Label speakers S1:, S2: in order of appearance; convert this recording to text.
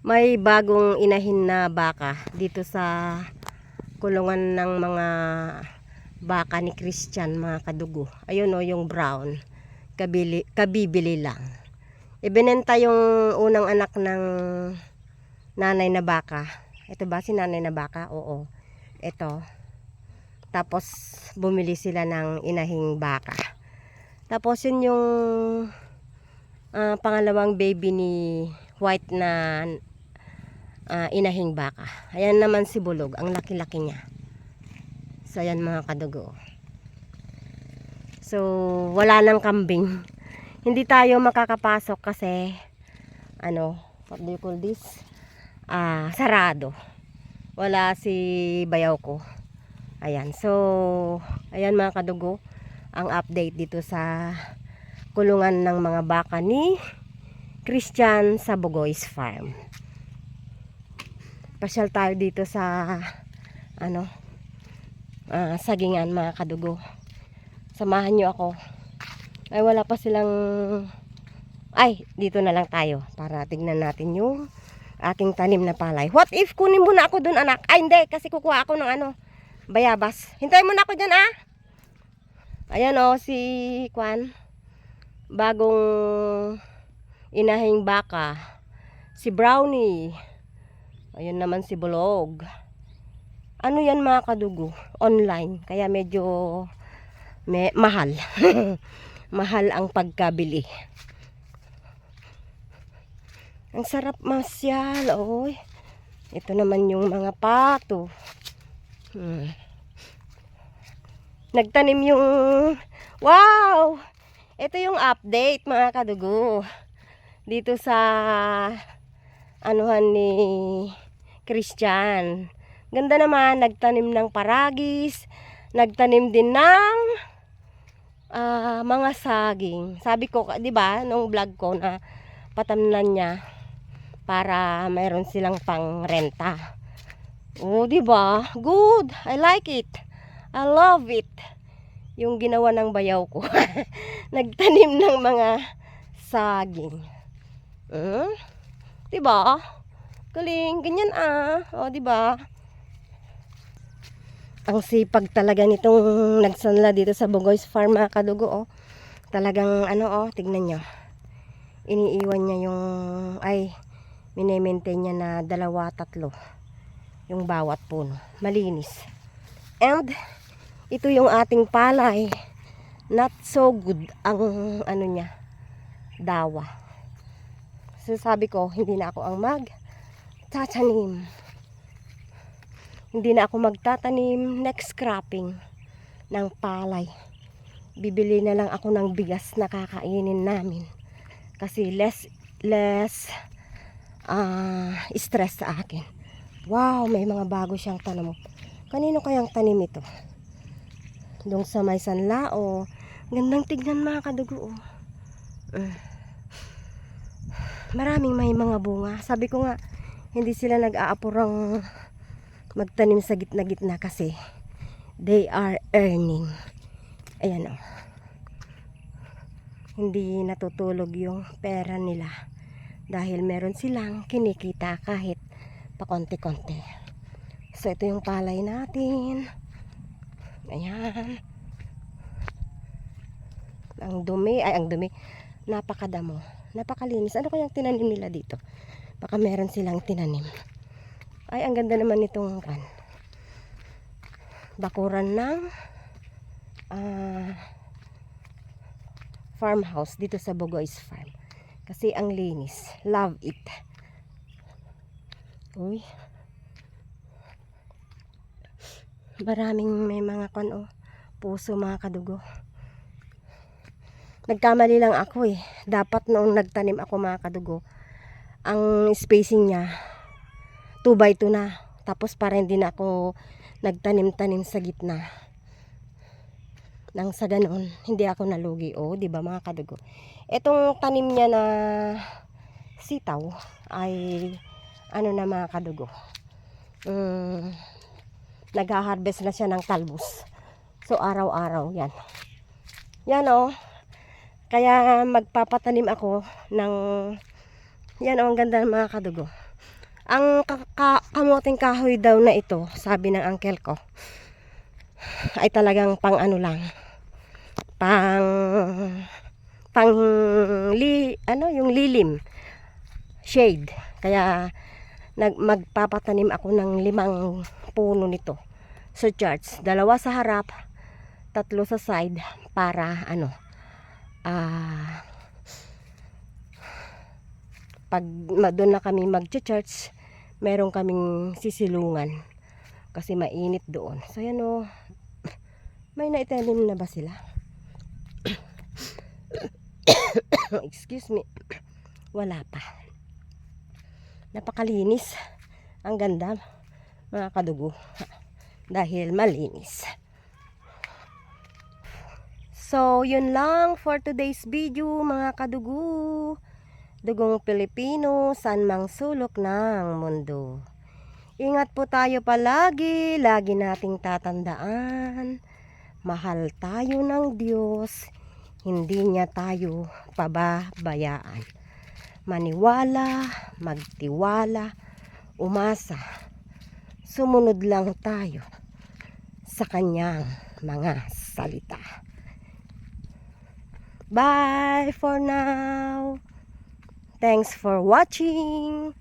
S1: May bagong inahin na baka dito sa kulungan ng mga baka ni Christian, mga kadugo. Ayun o, yung brown. Kabibili lang. Ibinenta yung unang anak ng nanay na baka. Ito ba si nanay na baka? Oo. Ito. Tapos bumili sila ng inahing baka. Tapos yun yung pangalawang baby ni white na inahing baka. Ayan naman si Bulog, ang laki-laki niya. So ayan mga kadugo. So wala nang kambing. Hindi tayo makakapasok kasi what do you call this? Sarado. Wala si bayaw ko. Ayan. So ayan mga kadugo, ang update dito sa kulungan ng mga baka ni Christian sa Bugoy's Farm. Pasyal tayo dito sa sagingan mga kadugo. Samahan nyo ako. Ay wala pa silang, dito na lang tayo para tignan natin yung aking tanim na palay. What if kunin mo na ako dun, anak? Hindi, kasi kukuha ako ng bayabas. Hintayin mo na ako dyan, Ayan si Kwan, bagong inahing baka, si Brownie. Ayun naman si Bulog. Ano yan mga kadugo? Online. Kaya medyo mahal. Mahal ang pagkabili. Ang sarap masyal. Oy. Ito naman yung mga pato. Nagtanim yung... Wow! Ito yung update mga kadugo. Dito sa... anuhan ni Christian. Ganda naman, nagtanim ng paragis, nagtanim din ng mga saging. Sabi ko, 'di ba, nung vlog ko na patamnan niya para mayroon silang pangrenta. Oh, 'di ba? Good. I like it. I love it. Yung ginawa ng bayaw ko. Nagtanim ng mga saging. Diba? Galing, ganyan O, diba? Ang sipag talaga nitong nagsanla dito sa Bugoy's Farm mga kadugo, Talagang tignan nyo. Iniiwan niya yung mini-maintain niya na 2-3 yung bawat puno. Malinis. And ito yung ating palay. Not so good ang niya, dawa. So sabi ko, hindi na ako ang magtatanim. Hindi na ako magtatanim next cropping ng palay. Bibili na lang ako ng bigas na kakainin namin. Kasi less stress sa akin. Wow, may mga bago siyang tanim. Kanino kayang tanim ito? Doon sa may sanlao. Gandang tignan mga kadugo. Maraming may mga bunga. Sabi ko nga, hindi sila nag-aapurang magtanim sa gitna-gitna kasi they are earning. Ayan Hindi natutulog yung pera nila dahil meron silang kinikita kahit pakonti-konti. So ito yung palay natin. Ayan. Ang dumi. Napakadamo. Napakalinis. Ano kayang tinanim nila dito? Baka meron silang tinanim. Ang ganda naman nitong bakuran ng farmhouse dito sa Bugoy's Farm. Kasi ang linis. Love it. Uy. Maraming may mga puso mga kadugo. Nagkamali lang ako Dapat noong nagtanim ako mga kadugo, ang spacing niya 2x2 na. Tapos para hindi na ako nagtanim-tanim sa gitna. Nang sa ganoon, hindi ako nalugi. Di ba mga kadugo? Itong tanim niya na sitaw ay na mga kadugo. Nag-harvest na siya ng talbos. So araw-araw yan. Yan Kaya magpapatanim ako ng yan ang ganda ng mga kadugo. Ang kamuting kahoy daw na ito, sabi ng uncle ko, ay talagang pang ano lang, pang yung lilim, shade. Kaya magpapatanim ako ng 5 puno nito. So church, 2 sa harap, 3 sa side para pag doon na kami mag-church, meron kaming sisilungan kasi mainit doon. So yan o, may naitanim na ba sila? Excuse me, wala pa. Napakalinis, ang ganda mga kadugo, dahil malinis. So yun lang for today's video mga kadugo. Dugong Pilipino, saan mang sulok ng mundo. Ingat po tayo palagi, lagi nating tatandaan. Mahal tayo ng Diyos, hindi niya tayo pababayaan. Maniwala, magtiwala, umasa. Sumunod lang tayo sa kanyang mga salita. Bye for now. Thanks for watching.